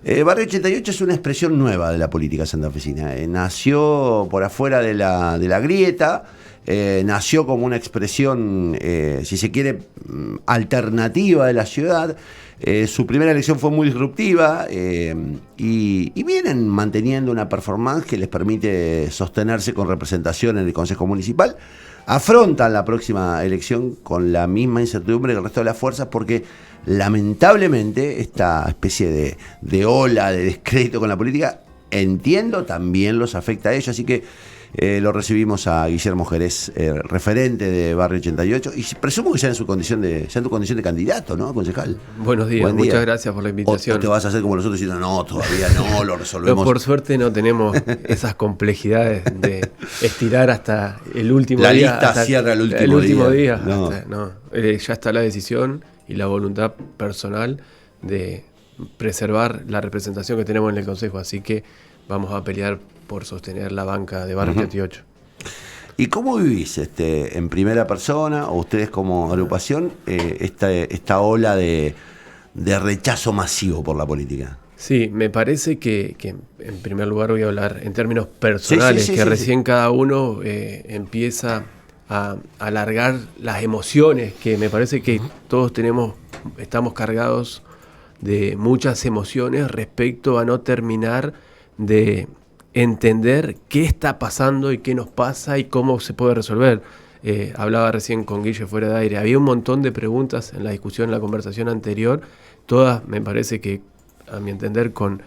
Barrio 88 es una expresión nueva de la política santafesina. Nació por afuera de la grieta, nació como una expresión, si se quiere, alternativa de la ciudad. Su primera elección fue muy disruptiva y vienen manteniendo una performance que les permite sostenerse con representación en el Consejo Municipal. Afrontan la próxima elección con la misma incertidumbre que el resto de las fuerzas, porque lamentablemente esta especie de ola de descrédito con la política, entiendo, también los afecta a ellos. Así que lo recibimos a Guillermo Jerez, referente de Barrio 88, y presumo que ya en tu condición de candidato, ¿no, concejal? Buenos días, Buen día. Muchas gracias por la invitación. ¿O te vas a hacer como nosotros diciendo, no, todavía no, lo resolvemos? Pero por suerte no tenemos esas complejidades de estirar hasta el último día. La lista cierra el último día. No. Ya está la decisión y la voluntad personal de preservar la representación que tenemos en el Consejo, así que vamos a pelear por sostener la banca de Barrio 88. ¿Y cómo vivís en primera persona, o ustedes como agrupación, esta ola de rechazo masivo por la política? Sí, me parece que en primer lugar voy a hablar en términos personales, sí, recién cada uno empieza a alargar las emociones, que me parece que todos estamos cargados de muchas emociones respecto a no terminar de entender qué está pasando y qué nos pasa y cómo se puede resolver. Hablaba recién con Guille fuera de aire, había un montón de preguntas en la discusión, en la conversación anterior, todas me parece que, a mi entender, con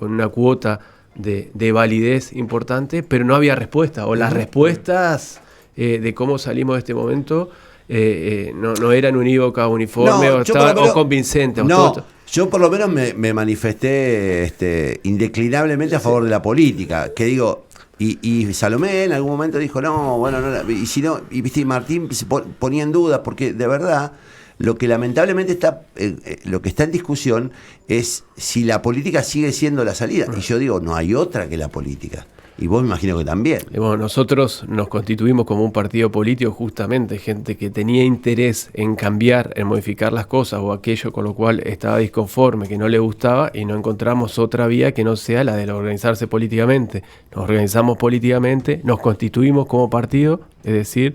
una cuota de validez importante, pero no había respuesta, o las respuestas de cómo salimos de este momento no eran unívocas, uniformes, o convincentes. Yo por lo menos me manifesté indeclinablemente a favor de la política, que digo, y Salomé en algún momento dijo, no, bueno, no, y si no, y viste, Martín se ponía en dudas, porque de verdad lo que lamentablemente lo que está en discusión es si la política sigue siendo la salida. Y yo digo, no hay otra que la política. Y vos me imagino que también. Bueno, nosotros nos constituimos como un partido político, justamente gente que tenía interés en cambiar, en modificar las cosas o aquello con lo cual estaba disconforme, que no le gustaba, y no encontramos otra vía que no sea la de organizarse políticamente. Nos organizamos políticamente, nos constituimos como partido, es decir,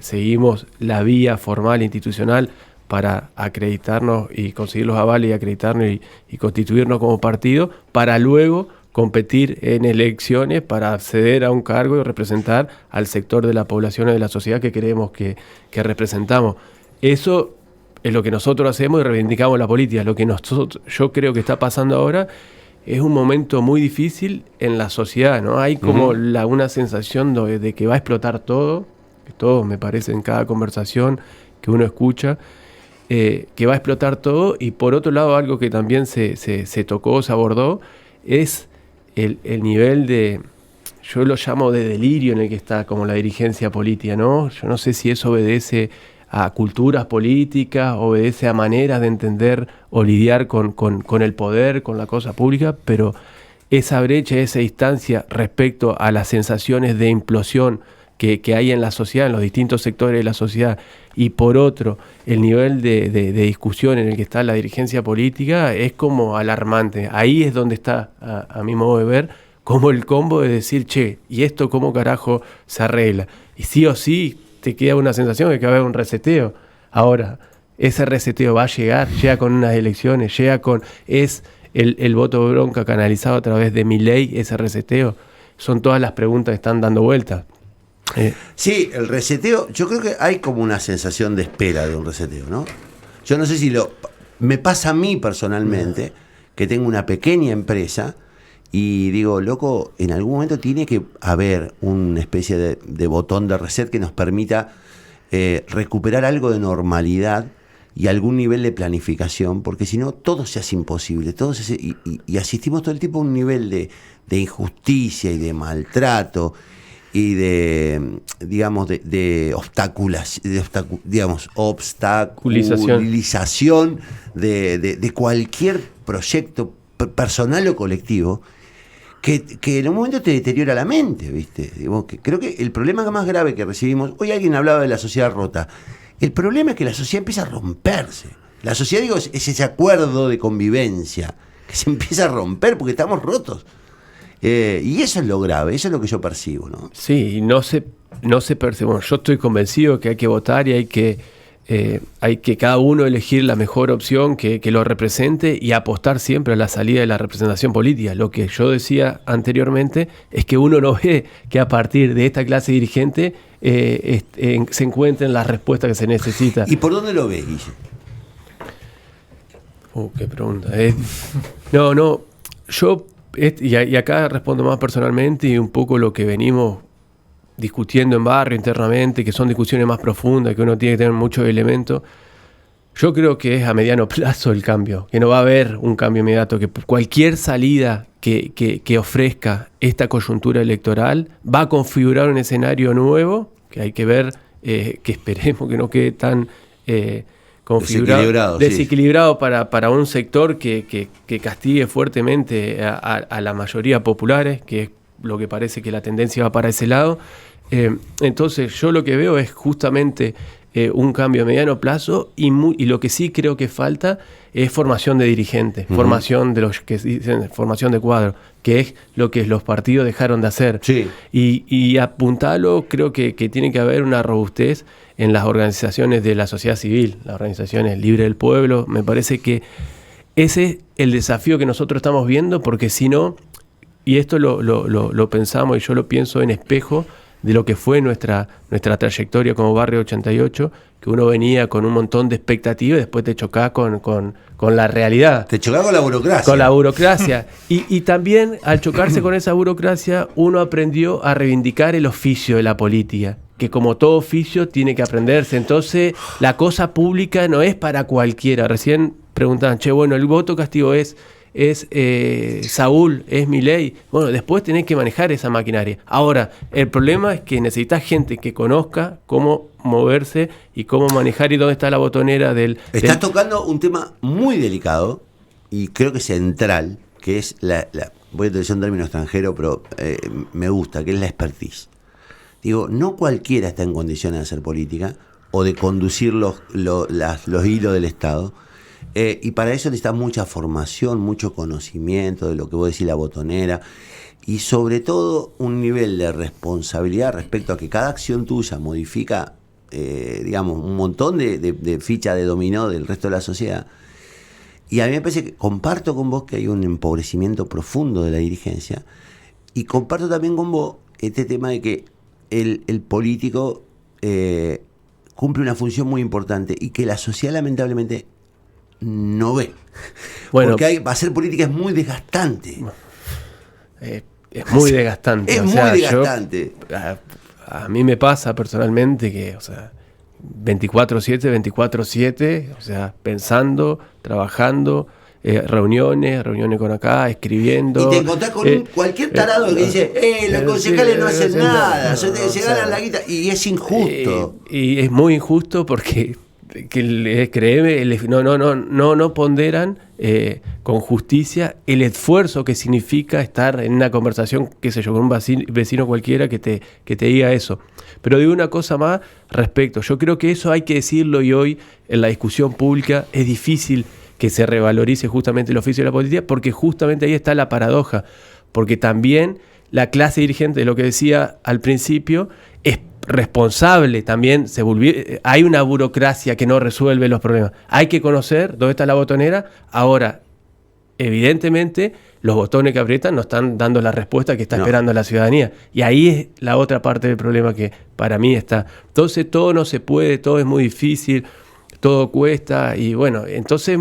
seguimos la vía formal institucional para acreditarnos y conseguir los avales y acreditarnos y constituirnos como partido, para luego competir en elecciones para acceder a un cargo y representar al sector de la población y de la sociedad que creemos que representamos. Eso es lo que nosotros hacemos y reivindicamos la política. Lo que yo creo que está pasando ahora es un momento muy difícil en la sociedad, ¿no? Hay como una sensación de que va a explotar todo, que todo me parece en cada conversación que uno escucha, que va a explotar todo. Y por otro lado, algo que también se tocó, se abordó, es el nivel yo lo llamo de delirio en el que está como la dirigencia política, ¿no? Yo no sé si eso obedece a culturas políticas, obedece a maneras de entender o lidiar con el poder, con la cosa pública, pero esa brecha, esa distancia respecto a las sensaciones de implosión que hay en la sociedad, en los distintos sectores de la sociedad, y por otro, el nivel de discusión en el que está la dirigencia política es como alarmante. Ahí es donde está, a mi modo de ver, como el combo de decir, che, ¿y esto cómo carajo se arregla? Y sí o sí te queda una sensación de que va a haber un reseteo. Ahora, ese reseteo va a llegar, llega con unas elecciones, es el voto bronca canalizado a través de Milei, ese reseteo. Son todas las preguntas que están dando vueltas. Sí, el reseteo, yo creo que hay como una sensación de espera de un reseteo, ¿no? Yo no sé si me pasa a mí personalmente, que tengo una pequeña empresa y digo, loco, en algún momento tiene que haber una especie de botón de reset que nos permita recuperar algo de normalidad y algún nivel de planificación, porque si no todo se hace imposible, y asistimos todo el tiempo a un nivel de injusticia y de maltrato y de obstaculización de cualquier proyecto personal o colectivo que en un momento te deteriora la mente, ¿viste? Creo que el problema más grave que recibimos, hoy alguien hablaba de la sociedad rota, el problema es que la sociedad empieza a romperse. La sociedad, es ese acuerdo de convivencia que se empieza a romper porque estamos rotos. Y eso es lo grave, eso es lo que yo percibo, ¿no? Sí, y no se percibe. Bueno, yo estoy convencido que hay que votar y hay que cada uno elegir la mejor opción que lo represente y apostar siempre a la salida de la representación política. Lo que yo decía anteriormente es que uno no ve que a partir de esta clase dirigente se encuentren las respuestas que se necesitan. ¿Y por dónde lo ves, Guille? Qué pregunta. Yo, y acá respondo más personalmente y un poco lo que venimos discutiendo en barrio internamente, que son discusiones más profundas, que uno tiene que tener muchos elementos. Yo creo que es a mediano plazo el cambio, que no va a haber un cambio inmediato, que cualquier salida que ofrezca esta coyuntura electoral va a configurar un escenario nuevo, que hay que ver, que esperemos que no quede tan desequilibrado para un sector que castigue fuertemente a la mayoría populares, que es lo que parece que la tendencia va para ese lado. Entonces yo lo que veo es justamente un cambio a mediano plazo y lo que sí creo que falta es formación de dirigentes, formación de los que dicen formación de cuadro, que es lo que los partidos dejaron de hacer. Sí. Y apuntarlo, creo que tiene que haber una robustez en las organizaciones de la sociedad civil, las organizaciones libres del pueblo. Me parece que ese es el desafío que nosotros estamos viendo, porque si no, y esto lo pensamos y yo lo pienso en espejo de lo que fue nuestra trayectoria como Barrio 88, que uno venía con un montón de expectativas y después te chocaba con la realidad. Te chocaba con la burocracia. Con la burocracia. Y también al chocarse con esa burocracia, uno aprendió a reivindicar el oficio de la política, que como todo oficio tiene que aprenderse. Entonces, la cosa pública no es para cualquiera. Recién preguntaban, bueno, el voto castigo es Saúl, es Milei. Bueno, después tenés que manejar esa maquinaria. Ahora, el problema es que necesitas gente que conozca cómo moverse y cómo manejar y dónde está la botonera Estás tocando un tema muy delicado y creo que central, que es voy a utilizar un término extranjero, pero me gusta, que es la expertise. Digo, no cualquiera está en condiciones de hacer política o de conducir los hilos del Estado. Y para eso necesitas mucha formación, mucho conocimiento de lo que vos decís, la botonera, y sobre todo un nivel de responsabilidad respecto a que cada acción tuya modifica, un montón de ficha de dominó del resto de la sociedad. Y a mí me parece que comparto con vos que hay un empobrecimiento profundo de la dirigencia, y comparto también con vos este tema de que el político cumple una función muy importante y que la sociedad lamentablemente no ve. Bueno, porque hacer política es muy desgastante. Es muy desgastante. Es muy desgastante. A mí me pasa personalmente que, 24/7, pensando, trabajando, reuniones con acá, escribiendo. Y te encontrás con cualquier tarado que dice, los concejales no hacen nada, se ganan la guita, y es injusto. Y es muy injusto porque créeme, no ponderan con justicia el esfuerzo que significa estar en una conversación, qué sé yo, con un vecino cualquiera que te diga eso. Pero digo una cosa más respecto, yo creo que eso hay que decirlo, y hoy en la discusión pública es difícil que se revalorice justamente el oficio de la política, porque justamente ahí está la paradoja, porque también la clase dirigente, lo que decía al principio, es responsable también. Hay una burocracia que no resuelve los problemas. Hay que conocer dónde está la botonera. Ahora, evidentemente, los botones que aprietan no están dando la respuesta que está esperando la ciudadanía. Y ahí es la otra parte del problema que para mí está. Entonces, todo no se puede, todo es muy difícil, todo cuesta, y bueno, entonces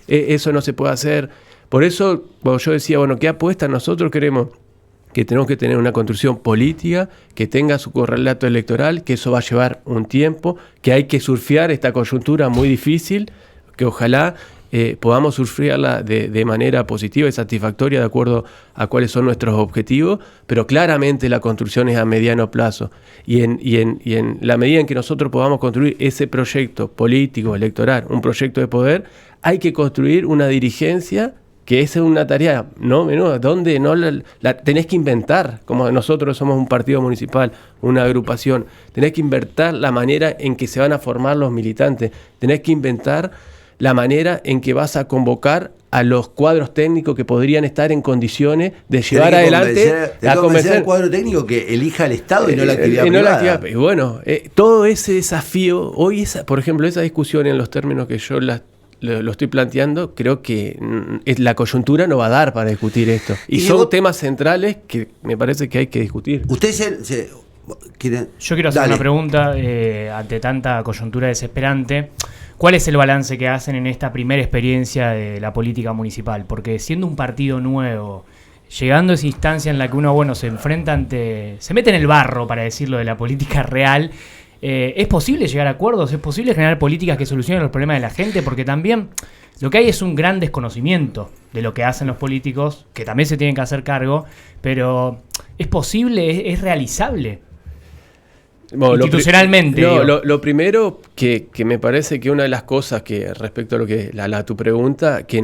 eso no se puede hacer. Por eso, yo decía, ¿qué apuesta? Nosotros queremos que tenemos que tener una construcción política que tenga su correlato electoral, que eso va a llevar un tiempo, que hay que surfear esta coyuntura muy difícil, que ojalá podamos surfearla de manera positiva y satisfactoria de acuerdo a cuáles son nuestros objetivos, pero claramente la construcción es a mediano plazo. Y en la medida en que nosotros podamos construir ese proyecto político, electoral, un proyecto de poder, hay que construir una dirigencia, que esa es una tarea no menor, donde no la tenés que inventar, como nosotros somos un partido municipal, una agrupación, tenés que inventar la manera en que se van a formar los militantes, tenés que inventar la manera en que vas a convocar a los cuadros técnicos que podrían estar en condiciones de llevar adelante a convencer al cuadro técnico que elija el Estado y no la actividad privada. Y bueno, todo ese desafío, hoy por ejemplo, esa discusión en los términos que yo lo estoy planteando, creo que la coyuntura no va a dar para discutir esto. Y son temas centrales que me parece que hay que discutir. ¿Ustedes Yo quiero hacer una pregunta ante tanta coyuntura desesperante. ¿Cuál es el balance que hacen en esta primera experiencia de la política municipal? Porque siendo un partido nuevo, llegando a esa instancia en la que uno, se enfrenta se mete en el barro, para decirlo, de la política real, ¿es posible llegar a acuerdos? ¿Es posible generar políticas que solucionen los problemas de la gente? Porque también lo que hay es un gran desconocimiento de lo que hacen los políticos, que también se tienen que hacer cargo, pero ¿es posible? ¿Es realizable? Bueno, institucionalmente. Lo primero que me parece que una de las cosas que respecto a lo que tu pregunta, que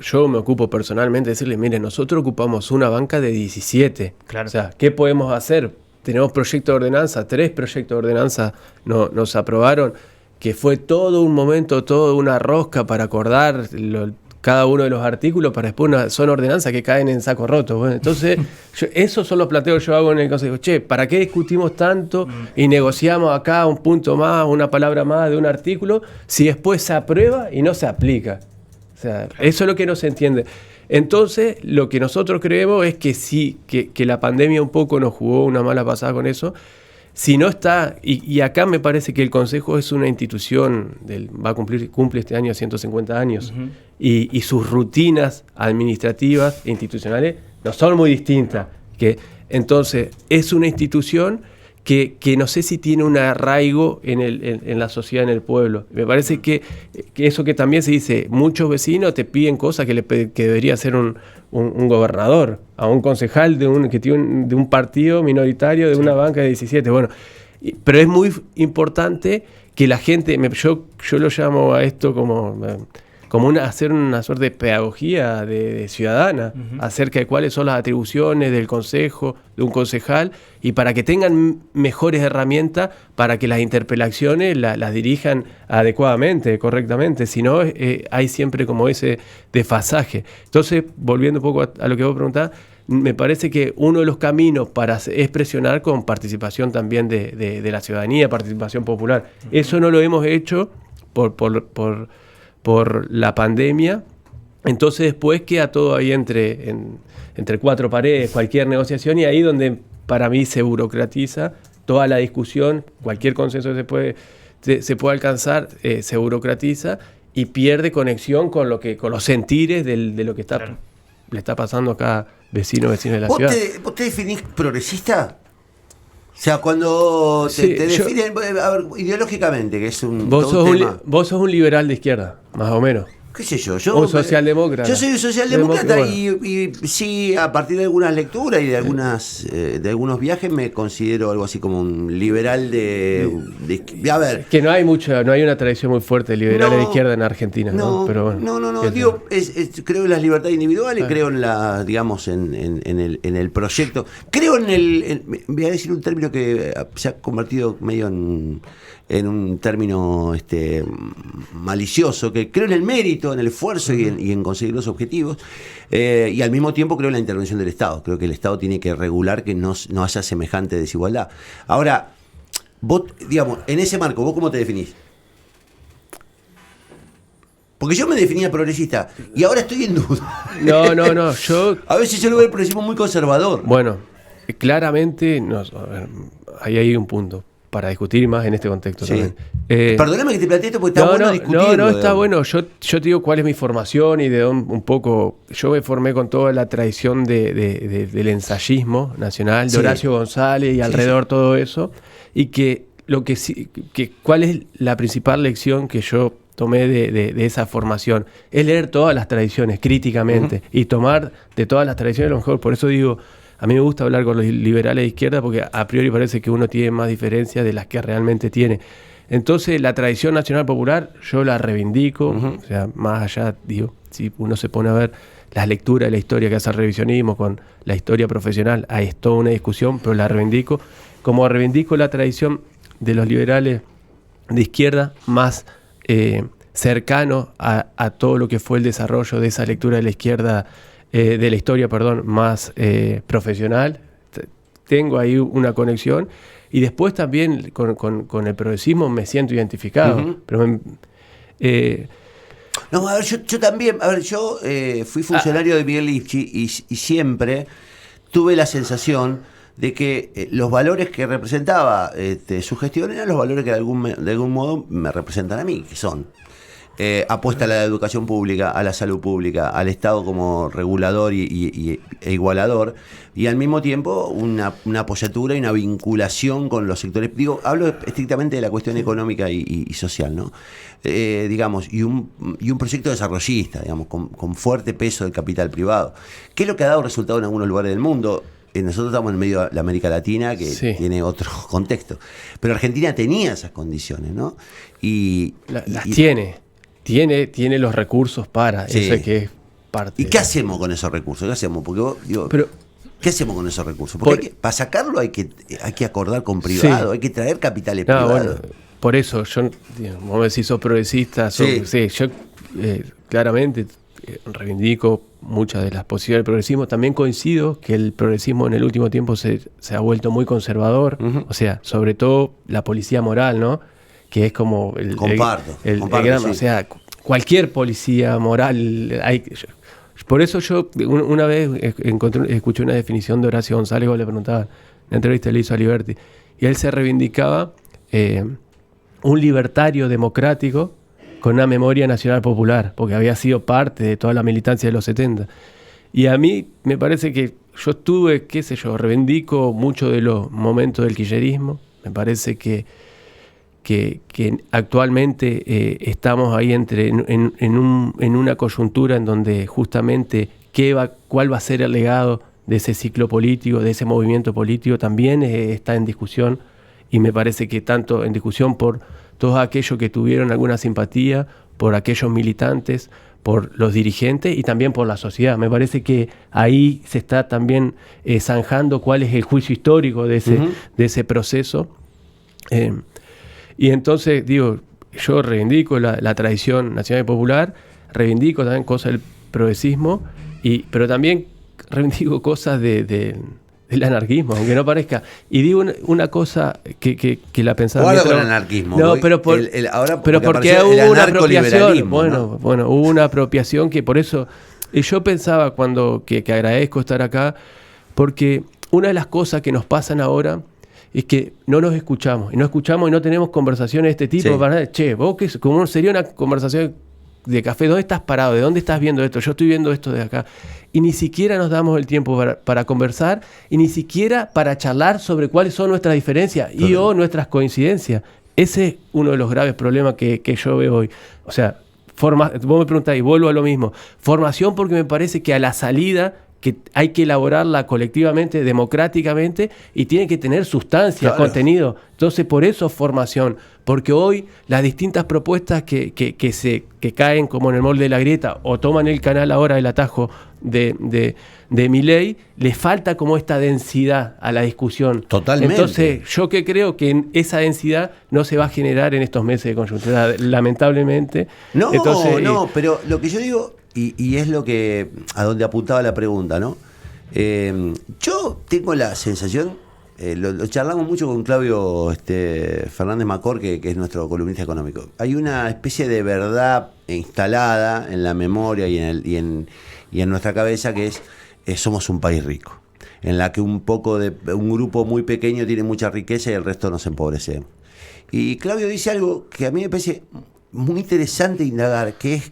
yo me ocupo personalmente de decirle, mire, nosotros ocupamos una banca de 17. Claro. O sea, ¿qué podemos hacer? Tenemos proyectos de ordenanza, 3 proyectos de ordenanza nos aprobaron, que fue todo un momento, toda una rosca para acordar cada uno de los artículos, para después son ordenanzas que caen en saco roto. Bueno, entonces, esos son los planteos que yo hago en el Consejo. ¿Para qué discutimos tanto y negociamos acá un punto más, una palabra más de un artículo, si después se aprueba y no se aplica? O sea, eso es lo que no se entiende. Entonces, lo que nosotros creemos es que sí, que la pandemia un poco nos jugó una mala pasada con eso. Si no está, y acá me parece que el Consejo es una institución, cumple este año 150 años, uh-huh. y sus rutinas administrativas e institucionales no son muy distintas. Entonces, es una institución que no sé si tiene un arraigo en la sociedad, en el pueblo. Me parece que eso que también se dice, muchos vecinos te piden cosas que debería hacer un gobernador, a un concejal de un partido minoritario, de una banca de 17. Bueno, pero es muy importante que la gente, yo lo llamo a esto como hacer una suerte de pedagogía de ciudadana, uh-huh. acerca de cuáles son las atribuciones del consejo, de un concejal, y para que tengan mejores herramientas para que las interpelaciones las dirijan adecuadamente, correctamente. Si no, hay siempre como ese desfasaje. Entonces, volviendo un poco a lo que vos preguntás, me parece que uno de los caminos es presionar con participación también de la ciudadanía, participación popular. Uh-huh. Eso no lo hemos hecho por la pandemia, entonces después queda todo ahí entre 4 paredes, cualquier negociación, y ahí donde para mí se burocratiza toda la discusión, cualquier consenso que se puede alcanzar, se burocratiza y pierde conexión con los sentires de lo que le está pasando a cada vecino de la ciudad. ¿Vos te definís progresista? O sea, cuando te definen ideológicamente, que es un tema. Vos sos un liberal de izquierda, más o menos. ¿Qué sé yo? Un socialdemócrata. Yo soy un socialdemócrata y sí, a partir de algunas lecturas y de algunos viajes me considero algo así como un liberal de a ver. Que no hay una tradición muy fuerte de liberales de izquierda en Argentina, ¿no? Pero bueno, no. Digo, creo en las libertades individuales, creo en en el proyecto. Creo voy a decir un término que se ha convertido medio en un término malicioso, que creo en el mérito, en el esfuerzo y en conseguir los objetivos, y al mismo tiempo creo en la intervención del Estado. Creo que el Estado tiene que regular que no haya semejante desigualdad. Ahora, vos, digamos, en ese marco, ¿vos cómo te definís? Porque yo me definía progresista y ahora estoy en duda. No, a veces yo lo veo el progresismo muy conservador. Bueno, claramente ahí hay un punto para discutir más en este contexto también. Perdóname que te plantee esto porque está bueno discutirlo. No, está bueno. Yo te digo cuál es mi formación y de dónde un poco. Yo me formé con toda la tradición del ensayismo nacional, de Horacio González y alrededor todo eso. Y cuál es la principal lección que yo tomé de esa formación. Es leer todas las tradiciones críticamente, uh-huh. y tomar de todas las tradiciones lo mejor. Por eso digo, a mí me gusta hablar con los liberales de izquierda porque a priori parece que uno tiene más diferencias de las que realmente tiene. Entonces, la tradición nacional popular yo la reivindico, uh-huh. O sea, más allá, digo, si uno se pone a ver las lecturas de la historia que hace el revisionismo con la historia profesional, ahí es toda una discusión, pero la reivindico. Como reivindico la tradición de los liberales de izquierda más cercano a todo lo que fue el desarrollo de esa lectura de la izquierda, de la historia, más profesional. Tengo ahí una conexión. Y después también con el progresismo me siento identificado. Uh-huh. Pero no, a ver, yo también, a ver, yo fui funcionario de Miguel Lifchit y siempre tuve la sensación de que los valores que representaba su gestión eran los valores que de algún modo me representan a mí, que son apuesta a la educación pública, a la salud pública, al Estado como regulador e igualador, y al mismo tiempo una apoyatura y una vinculación con los sectores. Digo, hablo estrictamente de la cuestión económica y social, ¿no? Digamos, y un proyecto desarrollista, digamos, con fuerte peso del capital privado. ¿Qué es lo que ha dado resultado en algunos lugares del mundo? Nosotros estamos en medio de la América Latina, que tiene otro contexto. Pero Argentina tenía esas condiciones, ¿no? Las tiene los recursos para, eso es que es parte. ¿Y qué hacemos con esos recursos? ¿Qué hacemos? Porque ¿qué hacemos con esos recursos? Porque para sacarlo hay que acordar con privado, hay que traer capitales privados. Bueno, por eso, vos me decís, sos progresista, yo claramente reivindico muchas de las posibilidades del progresismo. También coincido que el progresismo en el último tiempo se ha vuelto muy conservador, o sea, sobre todo la policía moral, ¿no? Que es como comparto, o sea, cualquier policía moral por eso yo una vez escuché una definición de Horacio González, le preguntaba en la entrevista que le hizo a Liberty, y él se reivindicaba un libertario democrático con una memoria nacional popular, porque había sido parte de toda la militancia de los 70. Y a mí me parece que yo reivindico mucho de los momentos del kirchnerismo. Me parece que actualmente estamos ahí en una coyuntura en donde justamente cuál va a ser el legado de ese ciclo político, de ese movimiento político, también está en discusión, y me parece que tanto en discusión por todos aquellos que tuvieron alguna simpatía, por aquellos militantes, por los dirigentes y también por la sociedad. Me parece que ahí se está también zanjando cuál es el juicio histórico de ese proceso. Y entonces, digo, yo reivindico la tradición nacional y popular, reivindico también cosas del progresismo, pero también reivindico cosas del anarquismo, aunque no parezca. Y digo una cosa que la pensaba... Ahora con el anarquismo. No, pero porque hubo una apropiación. Bueno, hubo una apropiación que por eso... yo pensaba que agradezco estar acá, porque una de las cosas que nos pasan ahora es que no nos escuchamos, y no tenemos conversaciones de este tipo. Sí. Para, ¿cómo sería una conversación de café? ¿Dónde estás parado? ¿De dónde estás viendo esto? Yo estoy viendo esto de acá. Y ni siquiera nos damos el tiempo para conversar, y ni siquiera para charlar sobre cuáles son nuestras diferencias o nuestras coincidencias. Ese es uno de los graves problemas que yo veo hoy. O sea, vos me preguntás y vuelvo a lo mismo. Formación, porque me parece que a la salida que hay que elaborarla colectivamente, democráticamente, y tiene que tener sustancia, contenido. Entonces, por eso formación, porque hoy las distintas propuestas que caen como en el molde de la grieta o toman el canal ahora del atajo de Milei, le falta como esta densidad a la discusión. Totalmente. Entonces, yo que creo que esa densidad no se va a generar en estos meses de coyuntura, lamentablemente. No, pero lo que yo digo, y es lo que a donde apuntaba la pregunta, ¿no? Yo tengo la sensación, lo charlamos mucho con Claudio Fernández Macor, que es nuestro columnista económico. Hay una especie de verdad instalada en la memoria y en nuestra cabeza, que es somos un país rico, en la que un grupo muy pequeño tiene mucha riqueza y el resto nos empobrece. Y Claudio dice algo que a mí me parece muy interesante indagar, que es: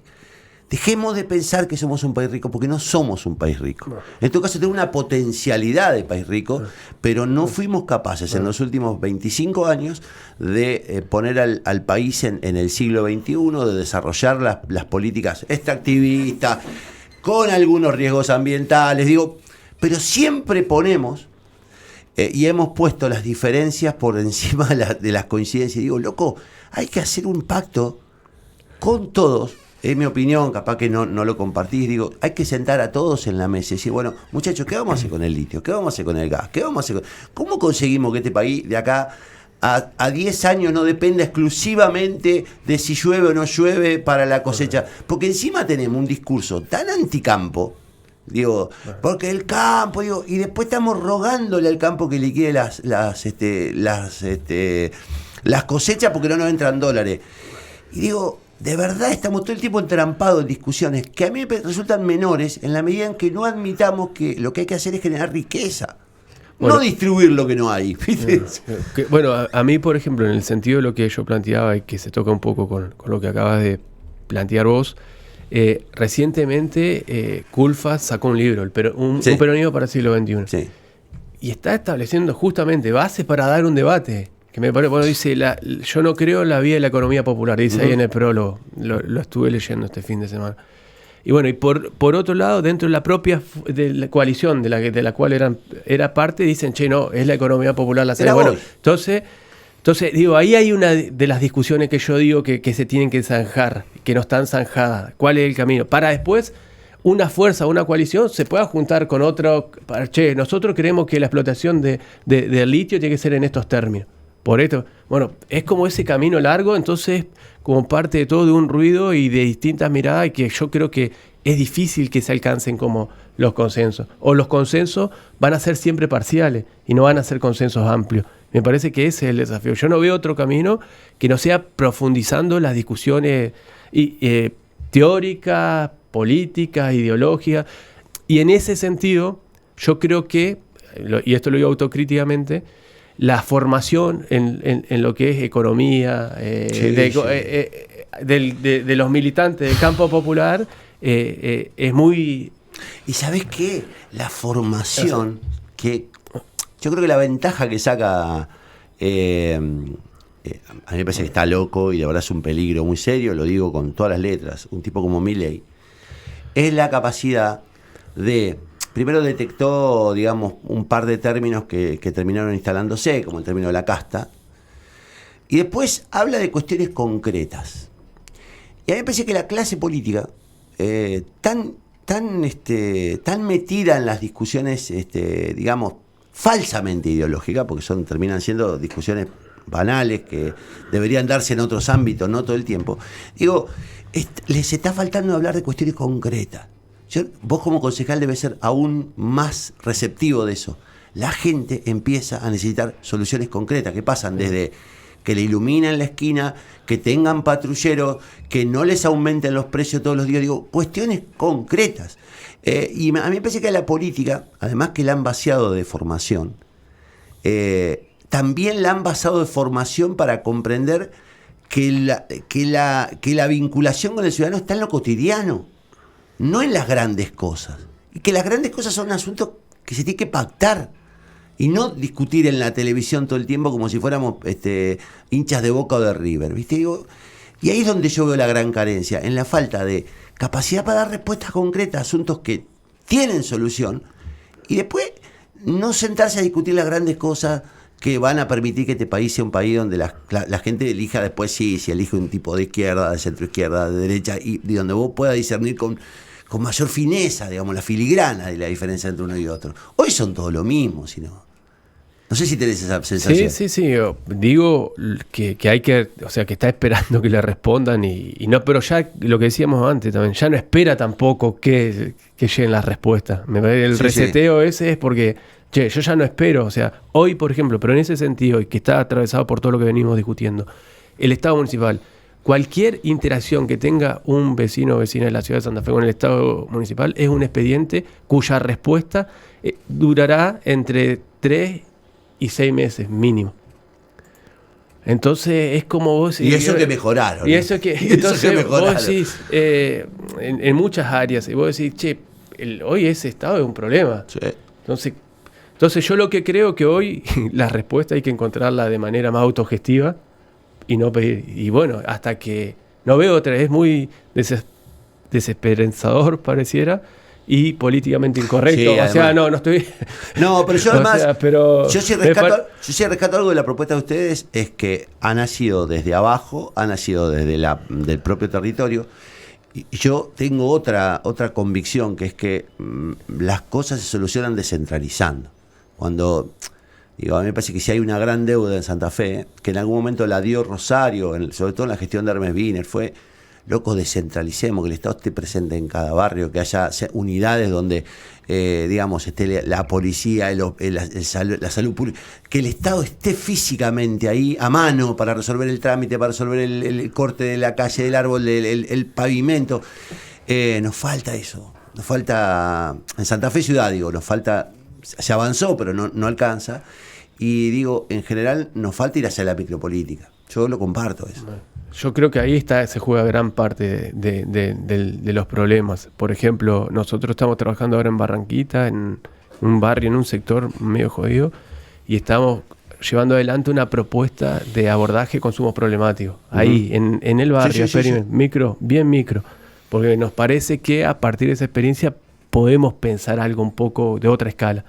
dejemos de pensar que somos un país rico, porque no somos un país rico. En todo caso, tenemos una potencialidad de país rico, pero no fuimos capaces en los últimos 25 años de poner al país en el siglo XXI, de desarrollar las políticas extractivistas, con algunos riesgos ambientales, pero siempre ponemos y hemos puesto las diferencias por encima de las coincidencias. Loco, hay que hacer un pacto con todos. Es mi opinión, capaz que no lo compartís. Hay que sentar a todos en la mesa y decir, bueno, muchachos, ¿qué vamos a hacer con el litio? ¿Qué vamos a hacer con el gas? ¿Cómo conseguimos que este país de acá a 10 años no dependa exclusivamente de si llueve o no llueve para la cosecha. Porque encima tenemos un discurso tan anticampo, digo, porque el campo, digo, y después estamos rogándole al campo que liquide las cosechas porque no nos entran dólares. Y digo, de verdad estamos todo el tiempo entrampados en discusiones que a mí me resultan menores en la medida en que no admitamos que lo que hay que hacer es generar riqueza. Bueno, no distribuir lo que no hay. Bueno, a mí, por ejemplo, en el sentido de lo que yo planteaba y que se toca un poco con lo que acabas de plantear vos, recientemente Culfas sacó un libro, un peronismo para el siglo XXI. Sí. Y está estableciendo justamente bases para dar un debate. Que me parece, bueno, dice, yo no creo en la vía de la economía popular, dice ahí en el prólogo. Lo estuve leyendo este fin de semana. Y bueno, y por otro lado, dentro de la propia de la coalición de la cual era parte, dicen, che, no, es la economía popular la salida. Bueno, entonces, digo, ahí hay una de las discusiones que yo digo que se tienen que zanjar, que no están zanjadas. ¿Cuál es el camino? Para después, una fuerza, una coalición, se pueda juntar con otro. Che, nosotros creemos que la explotación del litio tiene que ser en estos términos. Por esto, bueno, es como ese camino largo, entonces, como parte de todo de un ruido y de distintas miradas, y que yo creo que es difícil que se alcancen como los consensos. O los consensos van a ser siempre parciales y no van a ser consensos amplios. Me parece que ese es el desafío. Yo no veo otro camino que no sea profundizando las discusiones teóricas, políticas, ideológicas. Y en ese sentido, yo creo que, y esto lo digo autocríticamente, la formación en lo que es economía de los militantes del campo popular es muy... ¿Y sabés qué? La formación, que yo creo que la ventaja que saca, a mí me parece que está loco y de verdad es un peligro muy serio, lo digo con todas las letras, un tipo como Milei, es la capacidad de... Primero detectó, digamos, un par de términos que terminaron instalándose, como el término de la casta, y después habla de cuestiones concretas. Y a mí me parece que la clase política, tan metida en las discusiones, digamos, falsamente ideológicas, porque terminan siendo discusiones banales que deberían darse en otros ámbitos, no todo el tiempo, digo, les está faltando hablar de cuestiones concretas. Vos como concejal debes ser aún más receptivo de eso. La gente empieza a necesitar soluciones concretas que pasan desde que le iluminen la esquina, que tengan patrulleros, que no les aumenten los precios todos los días. Digo, cuestiones concretas. Y a mí me parece que la política, además que la han vaciado de formación, también la han vaciado de formación para comprender que la vinculación con el ciudadano está en lo cotidiano, no en las grandes cosas. Y que las grandes cosas son un asunto que se tiene que pactar y no discutir en la televisión todo el tiempo como si fuéramos hinchas de Boca o de River, ¿viste? Y ahí es donde yo veo la gran carencia, en la falta de capacidad para dar respuestas concretas a asuntos que tienen solución y después no sentarse a discutir las grandes cosas que van a permitir que este país sea un país donde la gente elija después, si elige un tipo de izquierda, de centro izquierda, de derecha, y donde vos puedas discernir con mayor fineza, digamos, la filigrana de la diferencia entre uno y otro. Hoy son todos lo mismo, si no. No sé si tenés esa sensación. Sí. Digo que hay que, o sea, que está esperando que le respondan y no, pero ya lo que decíamos antes también, ya no espera tampoco que lleguen las respuestas. El reseteo ese es porque, yo ya no espero, o sea, hoy, por ejemplo, pero en ese sentido, y que está atravesado por todo lo que venimos discutiendo, el Estado municipal, cualquier interacción que tenga un vecino o vecina de la ciudad de Santa Fe con el Estado municipal es un expediente cuya respuesta durará entre 3 y 6 meses mínimo. Entonces es como vos... Y eso que mejoraron. Y eso que... Entonces vos decís, en muchas áreas, y vos decís, hoy ese Estado es un problema. Sí. Entonces yo lo que creo que hoy la respuesta hay que encontrarla de manera más autogestiva y no pedir. Y bueno, hasta que no veo otra, es muy desesperanzador pareciera y políticamente incorrecto. Sí, o sea, no estoy... No, pero yo además, yo sí rescato algo de la propuesta de ustedes, es que ha nacido desde abajo, ha nacido desde del propio territorio. Y yo tengo otra convicción, que es que las cosas se solucionan descentralizando. Cuando Digo, a mí me parece que si hay una gran deuda en Santa Fe, que en algún momento la dio Rosario, sobre todo en la gestión de Hermes Wiener, fue, loco, descentralicemos, que el Estado esté presente en cada barrio, que haya unidades donde, digamos, esté la policía, la salud pública, que el Estado esté físicamente ahí, a mano, para resolver el trámite, para resolver el corte de la calle, del árbol, el pavimento. Nos falta eso, nos falta, en Santa Fe Ciudad, digo, nos falta... Se avanzó, pero no alcanza. Y digo, en general, nos falta ir hacia la micropolítica. Yo lo comparto eso. Yo creo que ahí se juega gran parte de los problemas. Por ejemplo, nosotros estamos trabajando ahora en Barranquita, en un barrio, en un sector medio jodido, y estamos llevando adelante una propuesta de abordaje de consumos problemáticos. Ahí, en el barrio, sí. Micro, bien micro. Porque nos parece que a partir de esa experiencia podemos pensar algo un poco de otra escala,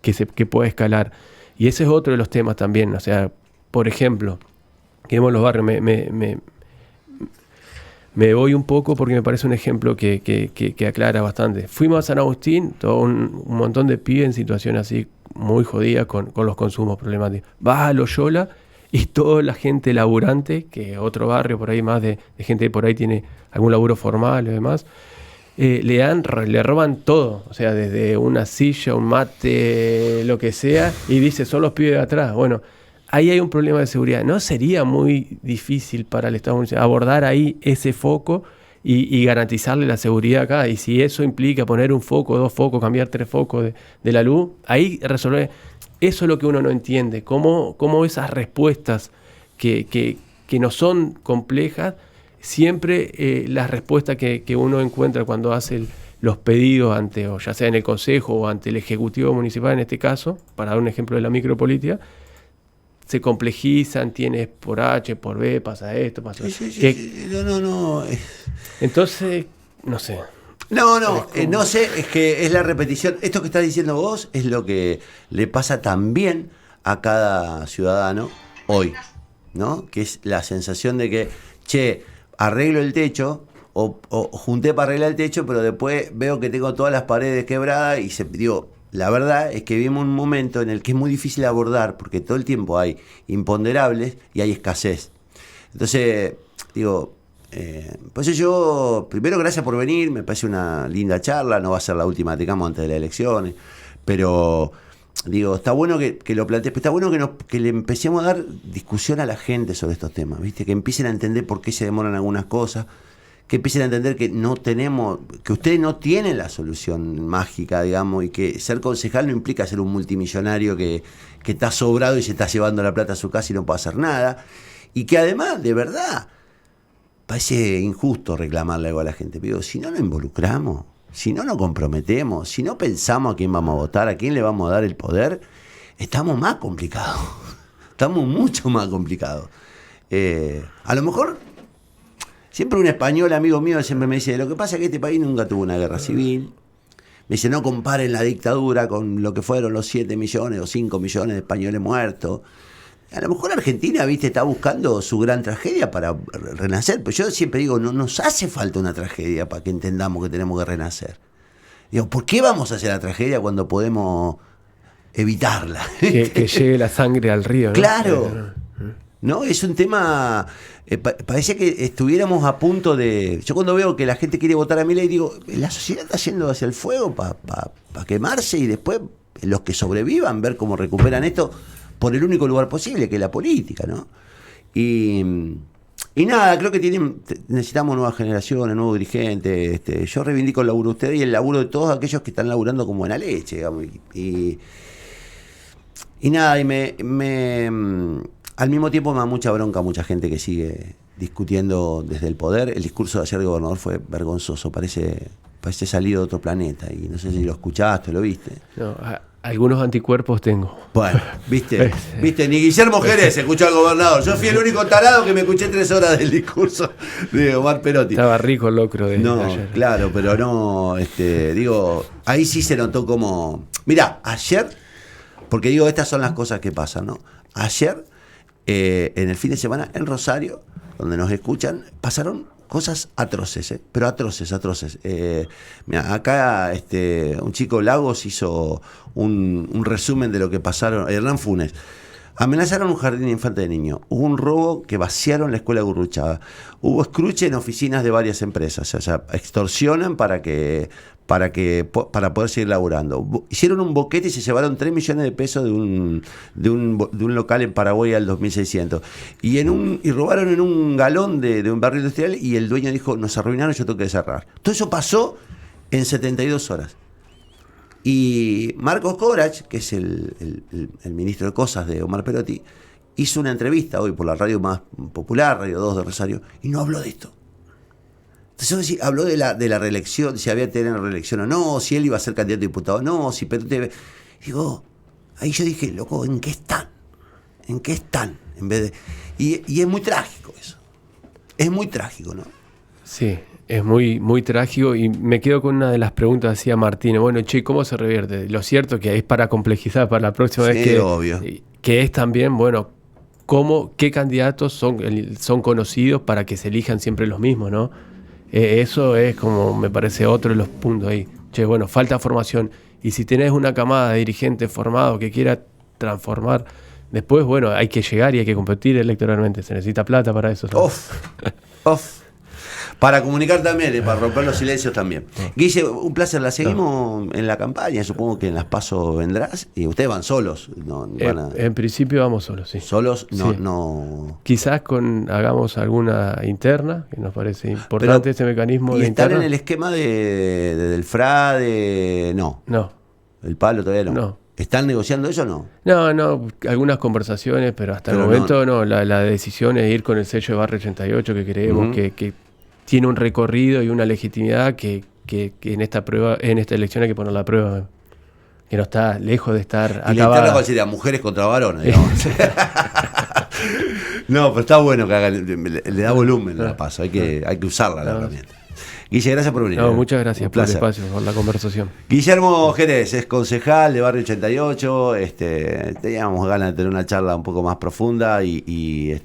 que pueda escalar. Y ese es otro de los temas también. O sea, por ejemplo, que vemos los barrios, me voy un poco porque me parece un ejemplo que aclara bastante. Fuimos a San Agustín, todo un montón de pibes en situaciones así muy jodidas con los consumos problemáticos. Vas a Loyola y toda la gente laburante, que otro barrio por ahí más de gente que por ahí tiene algún laburo formal y demás, le roban todo, o sea, desde una silla, un mate, lo que sea, y dice, son los pibes de atrás. Bueno, ahí hay un problema de seguridad. ¿No sería muy difícil para el Estado municipal abordar ahí ese foco y garantizarle la seguridad acá? Y si eso implica poner un foco, 2 focos, cambiar 3 focos de la luz, ahí resolver. Eso es lo que uno no entiende, cómo esas respuestas que no son complejas, siempre las respuestas que uno encuentra cuando hace los pedidos ante, o ya sea en el Consejo o ante el Ejecutivo Municipal en este caso, para dar un ejemplo de la micropolítica, se complejizan, tienes por H, por B, pasa esto, pasa eso. Sí. No. Entonces, no sé. No sé, es que es la repetición. Esto que estás diciendo vos es lo que le pasa también a cada ciudadano hoy, ¿no? Que es la sensación de que, arreglo el techo o junté para arreglar el techo, pero después veo que tengo todas las paredes quebradas y la verdad es que vivimos un momento en el que es muy difícil abordar porque todo el tiempo hay imponderables y hay escasez. Entonces, pues yo, primero, gracias por venir, me parece una linda charla, no va a ser la última, digamos, antes de las elecciones, pero está bueno que lo plantees, pero está bueno que le empecemos a dar discusión a la gente sobre estos temas, ¿viste? Que empiecen a entender por qué se demoran algunas cosas, que empiecen a entender que que ustedes no tienen la solución mágica, digamos, y que ser concejal no implica ser un multimillonario que está sobrado y se está llevando la plata a su casa y no puede hacer nada, y que además, de verdad, parece injusto reclamarle algo a la gente, pero si no nos involucramos, si no nos comprometemos, si no pensamos a quién vamos a votar, a quién le vamos a dar el poder, estamos más complicados. Estamos mucho más complicados. A lo mejor, siempre un español amigo mío siempre me dice, lo que pasa es que este país nunca tuvo una guerra civil. Me dice, no comparen la dictadura con lo que fueron los 7 millones o 5 millones de españoles muertos. A lo mejor Argentina, está buscando su gran tragedia para renacer. Pero yo siempre digo, no nos hace falta una tragedia para que entendamos que tenemos que renacer. ¿Por qué vamos a hacer la tragedia cuando podemos evitarla? Que llegue la sangre al río, ¿no? Claro. ¿No? Es un tema... parece que estuviéramos a punto de... Yo cuando veo que la gente quiere votar a Milei, digo, la sociedad está yendo hacia el fuego para quemarse y después los que sobrevivan, ver cómo recuperan esto por el único lugar posible, que es la política, ¿no? Y nada, creo que necesitamos nuevas generaciones, nuevos dirigentes. Yo reivindico el laburo de ustedes y el laburo de todos aquellos que están laburando como buena leche, digamos. Y nada, al mismo tiempo me da mucha bronca mucha gente que sigue discutiendo desde el poder. El discurso de ayer del gobernador fue vergonzoso, parece salido de otro planeta. Y no sé si lo escuchaste, lo viste. No, algunos anticuerpos tengo. Bueno, ¿viste? Ni Guillermo Jerez escuchó al gobernador. Yo fui el único tarado que me escuché 3 horas del discurso de Omar Perotti. Estaba rico el locro de ayer. Claro, pero no, ahí sí se notó como... Mirá, ayer, porque estas son las cosas que pasan, ¿no? Ayer, en el fin de semana, en Rosario, donde nos escuchan, pasaron cosas atroces, pero atroces. Mirá, acá un chico Lagos hizo un resumen de lo que pasaron. Hernán Funes. Amenazaron un jardín de infantes de niños. Hubo un robo que vaciaron la escuela Gurruchaga. Hubo escruche en oficinas de varias empresas. O sea, extorsionan para poder seguir laburando. Hicieron un boquete y se llevaron 3 millones de pesos de un local en Paraguay al 2.600. Y robaron en un galón de un barrio industrial y el dueño dijo, nos arruinaron, yo tengo que cerrar. Todo eso pasó en 72 horas. Y Marcos Corach, que es el ministro de Cosas de Omar Perotti, hizo una entrevista hoy por la radio más popular, Radio 2 de Rosario, y no habló de esto. Entonces habló de la reelección, si había que tener reelección o no, si él iba a ser candidato a diputado o no, si Perotti... Digo, ahí yo dije, loco, ¿en qué están? ¿En qué están? En vez de... Y es muy trágico eso. Es muy trágico, ¿no? Sí. Es muy, muy trágico y me quedo con una de las preguntas que hacía Martínez. Bueno, ¿cómo se revierte? Lo cierto que es para complejizar para la próxima vez que es también, bueno, qué candidatos son conocidos para que se elijan siempre los mismos, ¿no? Eso es como, me parece, otro de los puntos ahí. Bueno, falta formación. Y si tenés una camada de dirigentes formados que quiera transformar, después, bueno, hay que llegar y hay que competir electoralmente. Se necesita plata para eso. Para comunicar también, para romper los silencios también. Guille, un placer, la seguimos en la campaña, supongo que en las PASO vendrás, y ustedes van solos. En principio vamos solos, sí. ¿Solos? Sí. No. Quizás hagamos alguna interna, que nos parece importante ese mecanismo. ¿Y de estar interna? en el esquema de Delfrade? No. ¿El palo todavía no? No. ¿Están negociando eso o no? No, algunas conversaciones, pero hasta el momento no. La decisión es ir con el sello de Barrio 88, que creemos que tiene un recorrido y una legitimidad que en esta elección hay que poner la prueba, que no está lejos de estar acabada. ¿Y la interna cuál sería? Mujeres contra varones, digamos. No, pero está bueno que le da volumen a la PASO, hay que usarla la herramienta. Guille, gracias por venir. Muchas gracias por el espacio, por la conversación. Guillermo Jerez es concejal de Barrio 88. Teníamos ganas de tener una charla un poco más profunda y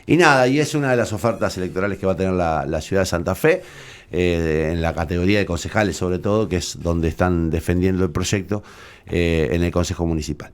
nada, y es una de las ofertas electorales que va a tener la ciudad de Santa Fe, en la categoría de concejales sobre todo, que es donde están defendiendo el proyecto en el Consejo Municipal.